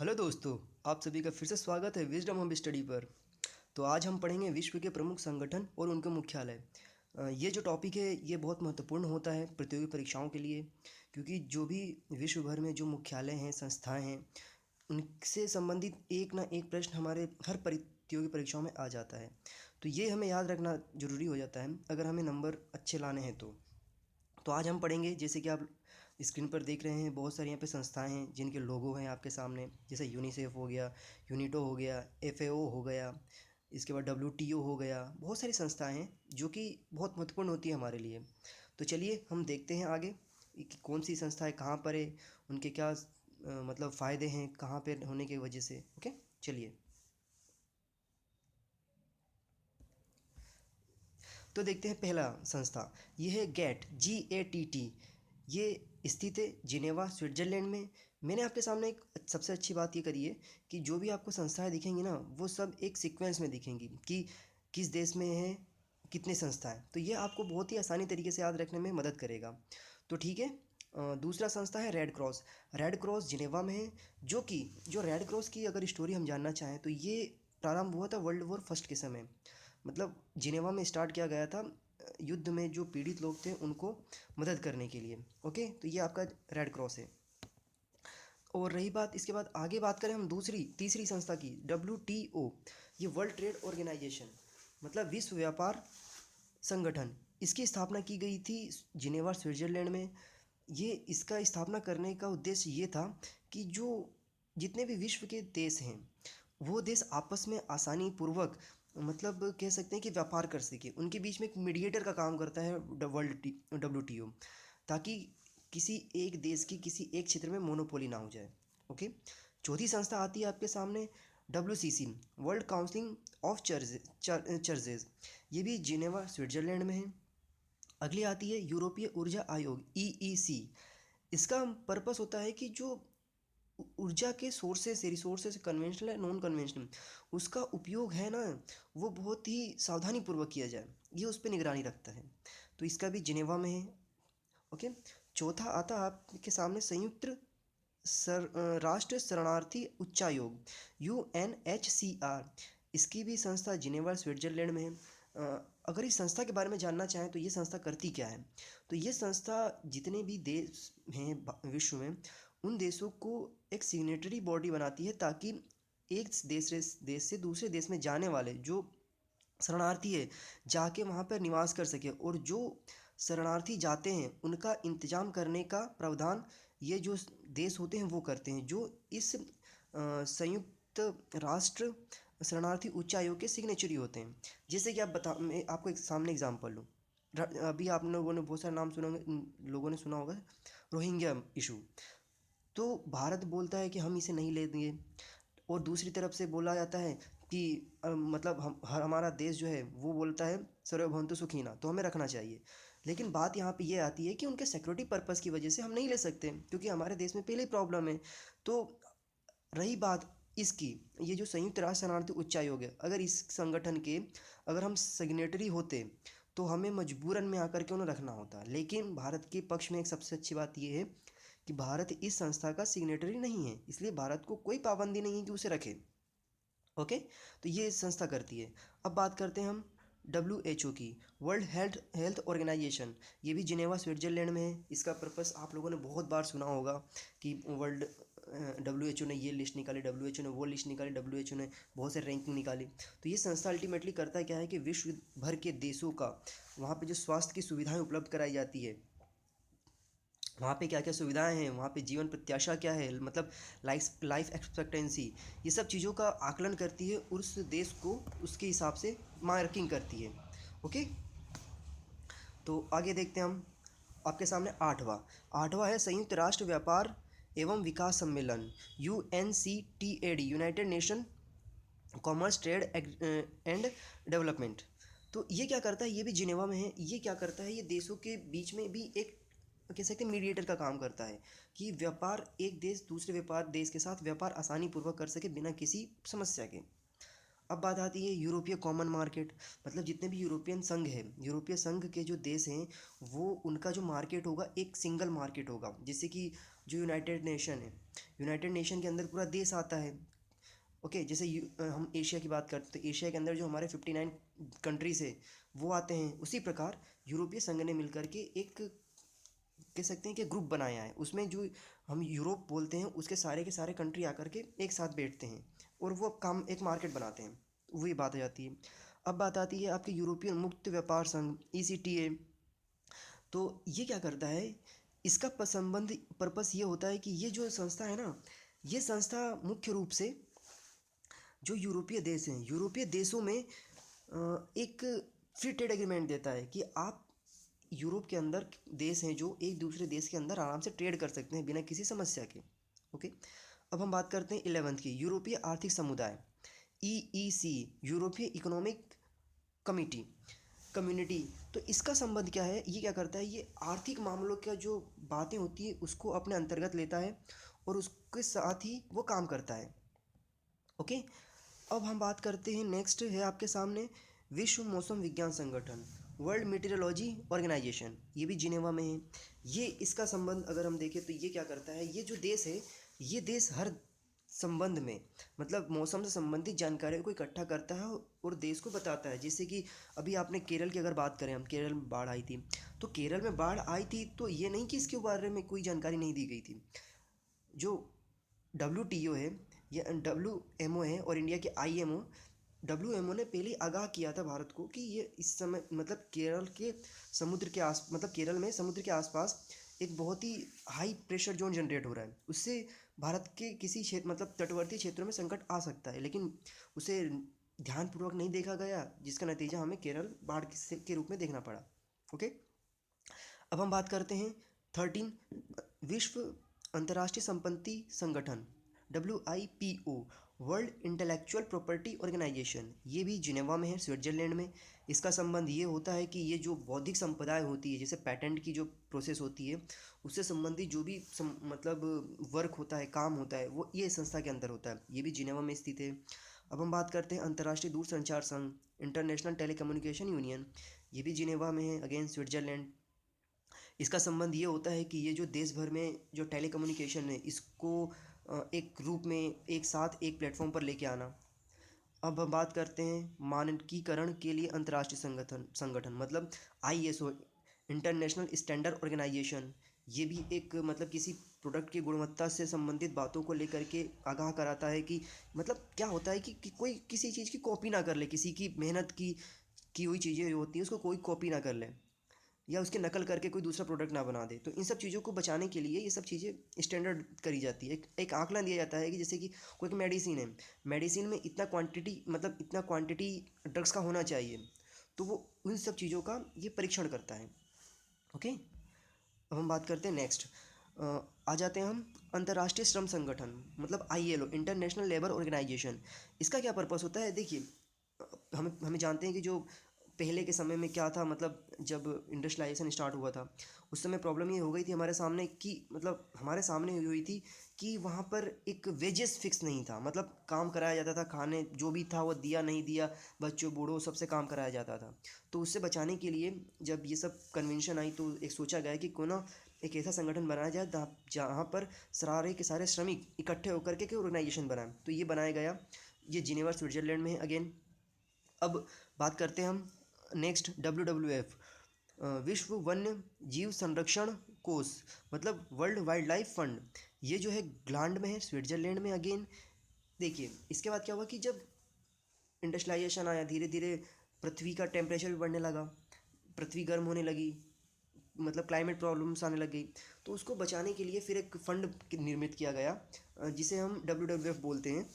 Hello दोस्तों, आप सभी का फिर से स्वागत है विजडम होम स्टडी पर। तो आज हम पढ़ेंगे विश्व के प्रमुख संगठन और उनके मुख्यालय। ये जो टॉपिक है ये बहुत महत्वपूर्ण होता है प्रतियोगी परीक्षाओं के लिए, क्योंकि जो भी विश्व भर में जो मुख्यालय हैं, संस्थाएं हैं, उनसे संबंधित एक ना एक प्रश्न हमारे हर प्रतियोगी परीक्षाओं में आ जाता है। तो ये हमें याद रखना ज़रूरी हो जाता है अगर हमें नंबर अच्छे लाने हैं तो आज हम पढ़ेंगे, जैसे कि आप स्क्रीन पर देख रहे हैं, बहुत सारी यहाँ पे संस्थाएं हैं जिनके लोगो हैं आपके सामने। जैसे यूनिसेफ हो गया, यूनिटो हो गया, एफएओ हो गया, इसके बाद डब्ल्यूटीओ हो गया। बहुत सारी संस्थाएं हैं जो कि बहुत महत्वपूर्ण होती है हमारे लिए। तो चलिए हम देखते हैं आगे कि कौन सी संस्था है, कहाँ पर है, उनके क्या मतलब फ़ायदे हैं कहाँ पर होने की वजह से। ओके, चलिए। तो देखते हैं पहला संस्था, ये है गैट, GATT। ये स्थित है जिनेवा, स्विट्ज़रलैंड में। मैंने आपके सामने एक सबसे अच्छी बात ये करी है कि जो भी आपको संस्थाएं दिखेंगी ना, वो सब एक सीक्वेंस में दिखेंगी कि किस देश में है, कितनी संस्थाएं। तो ये आपको बहुत ही आसानी तरीके से याद रखने में मदद करेगा। तो ठीक है। दूसरा संस्था है red cross. Red cross Geneva में है। जो रेड क्रॉस की अगर स्टोरी हम जानना चाहें तो ये प्रारंभ हुआ था वर्ल्ड वॉर फर्स्ट के समय। मतलब जिनेवा में स्टार्ट किया गया था युद्ध में जो पीड़ित लोग थे उनको मदद करने के लिए। ओके, तो ये आपका रेड क्रॉस है। और रही बात, इसके बाद आगे बात करें हम दूसरी तीसरी संस्था की, WTO। ये वर्ल्ड ट्रेड ऑर्गेनाइजेशन, मतलब विश्व व्यापार संगठन। इसकी स्थापना की गई थी जिनेवा, स्विट्ज़रलैंड में। ये इसका स्थापना करने का उद्देश्य ये था कि जो जितने भी विश्व के देश हैं वो देश आपस में आसानी पूर्वक, मतलब कह सकते हैं कि व्यापार कर सके। उनके बीच में एक मीडिएटर का काम करता है WTO, ताकि किसी एक देश की किसी एक क्षेत्र में मोनोपोली ना हो जाए। ओके। चौथी संस्था आती है आपके सामने, WCC, world council of churches. ये भी जिनेवा, स्विट्ज़रलैंड में है। अगली आती है यूरोपीय ऊर्जा आयोग, EEC। इसका पर्पस होता है कि जो ऊर्जा के सोर्सेस रिसोर्सेज, कन्वेंशनल या नॉन कन्वेंशनल, उसका उपयोग है ना, वो बहुत ही सावधानी पूर्वक किया जाए, ये उस पर निगरानी रखता है। तो इसका भी जिनेवा में है। ओके। चौथा आता है आपके सामने संयुक्त राष्ट्र शरणार्थी उच्चायोग, UNHCR। इसकी भी संस्था जिनेवा, स्विट्ज़रलैंड में है। अगर इस संस्था के बारे में जानना चाहें तो ये संस्था करती क्या है, तो ये संस्था जितने भी देश हैं विश्व में, उन देशों को एक सिग्नेटरी बॉडी बनाती है, ताकि एक देश से दूसरे देश में जाने वाले जो शरणार्थी है जाके वहाँ पर निवास कर सके, और जो शरणार्थी जाते हैं उनका इंतजाम करने का प्रावधान ये जो देश होते हैं वो करते हैं, जो इस संयुक्त राष्ट्र शरणार्थी उच्चायोग के सिग्नेचरी होते हैं। जैसे कि मैं आपको एक सामने एग्जांपल लूँ। अभी आप लोगों ने बहुत सारे नाम सुना लोगों ने सुना होगा, रोहिंग्या इशू। तो भारत बोलता है कि हम इसे नहीं लेंगे, और दूसरी तरफ से बोला जाता है कि मतलब हमारा देश जो है वो बोलता है सर्वभौमत्व सुखीना, तो हमें रखना चाहिए। लेकिन बात यहाँ पे ये आती है कि उनके सिक्योरिटी पर्पस की वजह से हम नहीं ले सकते, क्योंकि हमारे देश में पहले ही प्रॉब्लम है। तो रही बात इसकी, ये जो संयुक्त राष्ट्र शरणार्थी उच्चायोग है, अगर इस संगठन के अगर हम सिग्नेटरी होते तो हमें मजबूरन में आकर के उन्हें रखना होता। लेकिन भारत के पक्ष में एक सबसे अच्छी बात यह है कि भारत इस संस्था का सिग्नेटरी नहीं है, इसलिए भारत को कोई पाबंदी नहीं है कि उसे रखे। ओके। तो ये संस्था करती है। अब बात करते हैं हम WHO की, वर्ल्ड हेल्थ ऑर्गेनाइजेशन। ये भी जिनेवा, स्विट्ज़रलैंड में है। इसका पर्पस आप लोगों ने बहुत बार सुना होगा कि वर्ल्ड WHO ने ये लिस्ट निकाली, WHO ने वो लिस्ट निकाली, WHO ने बहुत सारी रैंकिंग निकाली। तो ये संस्था अल्टीमेटली करता क्या है कि विश्व भर के देशों का वहाँ पे जो स्वास्थ्य की सुविधाएं उपलब्ध कराई जाती है, वहाँ पे क्या क्या सुविधाएं हैं, वहाँ पे जीवन प्रत्याशा क्या है, मतलब लाइफ एक्सपेक्टेंसी, ये सब चीज़ों का आकलन करती है, उस देश को उसके हिसाब से मार्किंग करती है। ओके। तो आगे देखते हैं हम। आपके सामने आठवां आठवां है संयुक्त राष्ट्र व्यापार एवं विकास सम्मेलन, UNCTAD, United nation commerce, trade and development. तो ये क्या करता है, ये भी जिनेवा में है। ये क्या करता है, ये देशों के बीच में भी एक कह सकते हैं मीडिएटर का काम करता है, कि व्यापार, एक देश दूसरे व्यापार देश के साथ व्यापार आसानी पूर्वक कर सके बिना किसी समस्या के। अब बात आती है यूरोपीय कॉमन मार्केट, मतलब जितने भी यूरोपियन संघ है, यूरोपीय संघ के जो देश हैं वो उनका जो मार्केट होगा एक सिंगल मार्केट होगा। जैसे कि जो यूनाइटेड नेशन है, यूनाइटेड नेशन के अंदर पूरा देश आता है। ओके, जैसे हम एशिया की बात करते हैं तो एशिया के अंदर जो हमारे 59 कंट्रीज़ है वो आते हैं। उसी प्रकार यूरोपीय संघ ने मिलकर के एक कह सकते हैं कि ग्रुप बनाया है। उसमें जो हम यूरोप बोलते हैं उसके के सारे कंट्री आकर के एक साथ बैठते हैं और वो काम एक मार्केट बनाते हैं। वही बात आ जाती है। अब बात आती है आपके यूरोपियन मुक्त व्यापार संघ ECTA। तो ये क्या करता है, इसका संबंध पर्पस ये होता है कि ये जो संस्था है ना, ये संस्था मुख्य रूप से जो यूरोपीय देश हैं, यूरोपीय देशों में एक फ्री ट्रेड एग्रीमेंट देता है कि आप यूरोप के अंदर देश हैं जो एक दूसरे देश के अंदर आराम से ट्रेड कर सकते हैं बिना किसी समस्या के। ओके, अब हम बात करते हैं 11th की, यूरोपीय आर्थिक समुदाय EEC, यूरोपीय इकोनॉमिक कमिटी कम्युनिटी। तो इसका संबंध क्या है, ये क्या करता है, ये आर्थिक मामलों का जो बातें होती है उसको अपने अंतर्गत लेता है और उसके साथ ही वो काम करता है। ओके, अब हम बात करते हैं, नेक्स्ट है आपके सामने विश्व मौसम विज्ञान संगठन, वर्ल्ड मीटेरोलॉजी ऑर्गेनाइजेशन। ये भी जिनेवा में है। ये इसका संबंध अगर हम देखें तो ये क्या करता है, ये जो देश है, ये देश हर संबंध में मतलब मौसम से संबंधित जानकारियों को इकट्ठा करता है और देश को बताता है। जैसे कि अभी आपने केरल की अगर बात करें, हम केरल में बाढ़ आई थी, तो केरल में बाढ़ आई थी तो ये नहीं कि इसके बारे में कोई जानकारी नहीं दी गई थी। जो WTO है या WMO है और इंडिया के IMO, WMO ने पहले आगाह किया था भारत को कि ये इस समय मतलब केरल के समुद्र के आस मतलब केरल में समुद्र के आसपास एक बहुत ही हाई प्रेशर जोन जनरेट हो रहा है। उससे भारत के किसी क्षेत्र मतलब तटवर्ती क्षेत्रों में संकट आ सकता है, लेकिन उसे ध्यानपूर्वक नहीं देखा गया, जिसका नतीजा हमें केरल बाढ़ के रूप में देखना पड़ा। ओके, अब हम बात करते हैं 13, विश्व अंतर्राष्ट्रीय संपत्ति संगठन WIPO, World Intellectual Property Organization. ये भी जिनेवा में है, स्विट्जरलैंड में। इसका संबंध ये होता है कि ये जो बौद्धिक संपदा होती है, जैसे पैटेंट की जो प्रोसेस होती है, उससे संबंधित जो भी मतलब वर्क होता है, काम होता है, वो ये संस्था के अंदर होता है। ये भी जिनेवा में स्थित है। अब हम बात करते हैं अंतर्राष्ट्रीय दूरसंचार संघ, इंटरनेशनल टेलीकम्युनिकेशन यूनियन। ये भी जिनेवा में है, अगेन स्विट्जरलैंड। इसका संबंध ये होता है कि ये जो देश भर में जो टेलीकम्युनिकेशन है, इसको एक रूप में एक साथ एक प्लेटफॉर्म पर लेके आना। अब हम बात करते हैं मानकीकरण के लिए अंतर्राष्ट्रीय संगठन संगठन मतलब ISO, इंटरनेशनल स्टैंडर्ड ऑर्गेनाइजेशन। ये भी एक मतलब किसी प्रोडक्ट की गुणवत्ता से संबंधित बातों को लेकर के आगाह कराता है कि मतलब क्या होता है कि कोई किसी चीज़ की कॉपी ना कर ले, किसी की मेहनत की हुई चीज़ें जो होती हैं उसको कोई कॉपी ना कर ले या उसकी नकल करके कोई दूसरा प्रोडक्ट ना बना दे। तो इन सब चीज़ों को बचाने के लिए ये सब चीज़ें स्टैंडर्ड करी जाती है। एक आंकलन दिया जाता है कि जैसे कि कोई मेडिसिन है, मेडिसिन में इतना क्वांटिटी मतलब इतना क्वांटिटी ड्रग्स का होना चाहिए, तो वो उन सब चीज़ों का ये परीक्षण करता है। ओके, अब हम बात करते हैं नेक्स्ट, आ जाते हैं हम अंतर्राष्ट्रीय श्रम संगठन मतलब ILO, इंटरनेशनल लेबर ऑर्गेनाइजेशन। इसका क्या पर्पस होता है, देखिए हमें हमें जानते हैं कि जो पहले के समय में क्या था, मतलब जब इंडस्ट्रियलाइजेशन स्टार्ट हुआ था उस समय प्रॉब्लम ये हो गई थी हमारे सामने कि मतलब हमारे सामने हुई थी कि वहाँ पर एक वेजेस फिक्स नहीं था। मतलब काम कराया जाता था, खाने जो भी था वो दिया नहीं दिया, बच्चों बूढ़ों सबसे काम कराया जाता था। तो उससे बचाने के लिए जब ये सब कन्वेंशन आई तो एक सोचा गया कि क्यों ना एक ऐसा संगठन बनाया जाए जहाँ पर सारे के सारे श्रमिक इकट्ठे होकर के ऑर्गेनाइजेशन बनाएं। तो ये बनाया गया, ये जिनेवा स्विट्जरलैंड में है अगेन। अब बात करते हैं हम नेक्स्ट WWF, विश्व वन्य जीव संरक्षण कोष मतलब वर्ल्ड वाइल्ड लाइफ फंड। ये जो है ग्लांड में है, स्विट्जरलैंड में अगेन। देखिए इसके बाद क्या हुआ कि जब इंडस्ट्रियलाइजेशन आया, धीरे धीरे पृथ्वी का टेम्परेचर भी बढ़ने लगा, पृथ्वी गर्म होने लगी, मतलब क्लाइमेट प्रॉब्लम्स आने लग गई। तो उसको बचाने के लिए फिर एक फंड निर्मित किया गया, जिसे हम WWF बोलते हैं।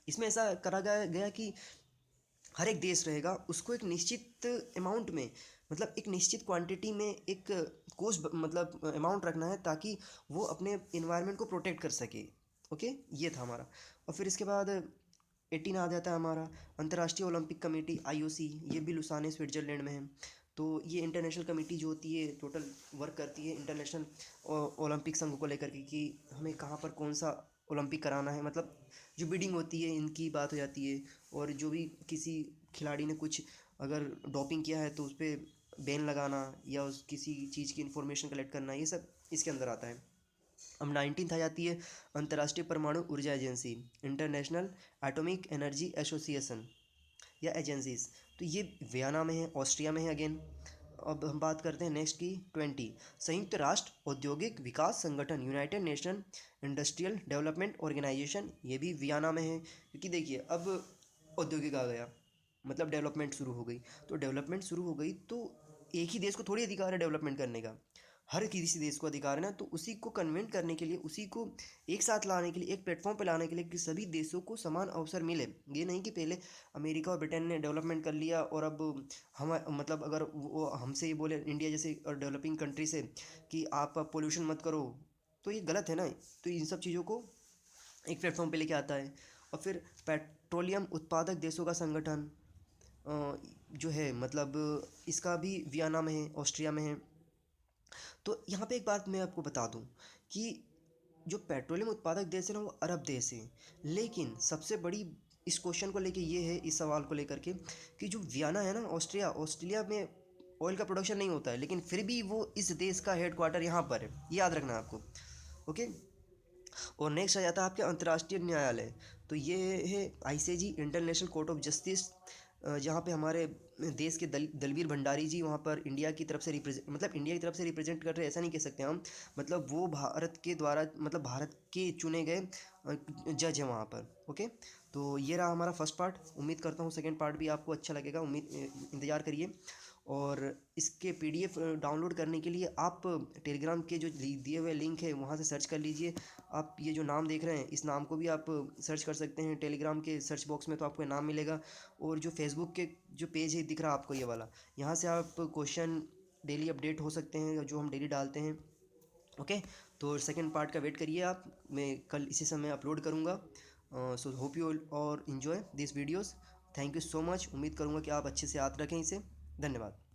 इसमें ऐसा करा गया कि हर एक देश रहेगा, उसको एक निश्चित अमाउंट में मतलब एक निश्चित क्वांटिटी में एक कोष मतलब अमाउंट रखना है ताकि वो अपने इन्वायरमेंट को प्रोटेक्ट कर सके। ओके, ये था हमारा। और फिर इसके बाद 18 आ जाता है हमारा अंतर्राष्ट्रीय ओलंपिक कमेटी IOC। ये भी लुसाने स्विट्जरलैंड में है। तो ये इंटरनेशनल कमेटी जो होती है टोटल वर्क करती है इंटरनेशनल ओलंपिक संघ को लेकर के कि हमें कहाँ पर कौन सा ओलंपिक कराना है। मतलब जो बिडिंग होती है इनकी बात हो जाती है, और जो भी किसी खिलाड़ी ने कुछ अगर डोपिंग किया है तो उस पर बैन लगाना या उस किसी चीज़ की इन्फॉर्मेशन कलेक्ट करना, ये सब इसके अंदर आता है। अब 19th आ जाती है अंतर्राष्ट्रीय परमाणु ऊर्जा agency, international atomic energy association या एजेंसीज। तो ये वियना में है, ऑस्ट्रिया में है अगेन। अब हम बात करते हैं नेक्स्ट की 20, संयुक्त राष्ट्र औद्योगिक विकास संगठन, United Nation Industrial Development Organization, ये भी वियना में है। क्योंकि देखिए अब औद्योगिक आ गया, मतलब डेवलपमेंट शुरू हो गई। तो डेवलपमेंट शुरू हो गई तो एक ही देश को थोड़ी अधिकार है डेवलपमेंट करने का, हर किसी देश को अधिकार है ना। तो उसी को कन्वेंट करने के लिए, उसी को एक साथ लाने के लिए, एक प्लेटफॉर्म पे लाने के लिए कि सभी देशों को समान अवसर मिले। ये नहीं कि पहले अमेरिका और ब्रिटेन ने डेवलपमेंट कर लिया और अब हम, मतलब अगर वो हमसे ये बोले इंडिया जैसे और डेवलपिंग कंट्री से कि आप पोल्यूशन मत करो, तो ये गलत है ना। तो इन सब चीज़ों को एक प्लेटफॉर्म पे लेके आता है। और फिर पेट्रोलियम उत्पादक देशों का संगठन जो है, मतलब इसका भी वियना में है, ऑस्ट्रिया में है। तो यहाँ पे एक बात मैं आपको बता दूँ कि जो पेट्रोलियम उत्पादक देश है ना वो अरब देश है। लेकिन सबसे बड़ी इस क्वेश्चन को लेके ये है, इस सवाल को लेकर के, कि जो वियना है ना, ऑस्ट्रिया, ऑस्ट्रेलिया में ऑयल का प्रोडक्शन नहीं होता है, लेकिन फिर भी वो इस देश का हेडक्वार्टर यहाँ पर है, ये याद रखना है आपको। ओके। और नेक्स्ट आ जाता है आपके अंतर्राष्ट्रीय न्यायालय। तो ये है ICJ, international court of justice, जहाँ पे हमारे देश के दलवीर भंडारी जी वहाँ पर इंडिया की तरफ से रिप्रेजेंट, मतलब इंडिया की तरफ से रिप्रेजेंट कर रहे हैं ऐसा नहीं कह सकते हम, मतलब वो भारत के द्वारा, मतलब भारत के चुने गए जज हैं वहाँ पर। ओके। तो ये रहा हमारा फर्स्ट पार्ट। उम्मीद करता हूँ सेकंड पार्ट भी आपको अच्छा लगेगा, इंतज़ार करिए। और इसके पीडीएफ डाउनलोड करने के लिए आप टेलीग्राम के जो दिए हुए लिंक है वहाँ से सर्च कर लीजिए। आप ये जो नाम देख रहे हैं इस नाम को भी आप सर्च कर सकते हैं टेलीग्राम के सर्च बॉक्स में, तो आपको नाम मिलेगा। और जो फेसबुक के जो पेज है दिख रहा है आपको ये वाला, यहाँ से आप क्वेश्चन डेली अपडेट हो सकते हैं जो हम डेली डालते हैं। ओके। तो सेकंड पार्ट का वेट करिए आप, मैं कल इसी समय अपलोड करूँगा। सो होप यू और enjoy this videos. Thank you so much. उम्मीद करूँगा कि आप अच्छे से याद रखें इसे। धन्यवाद।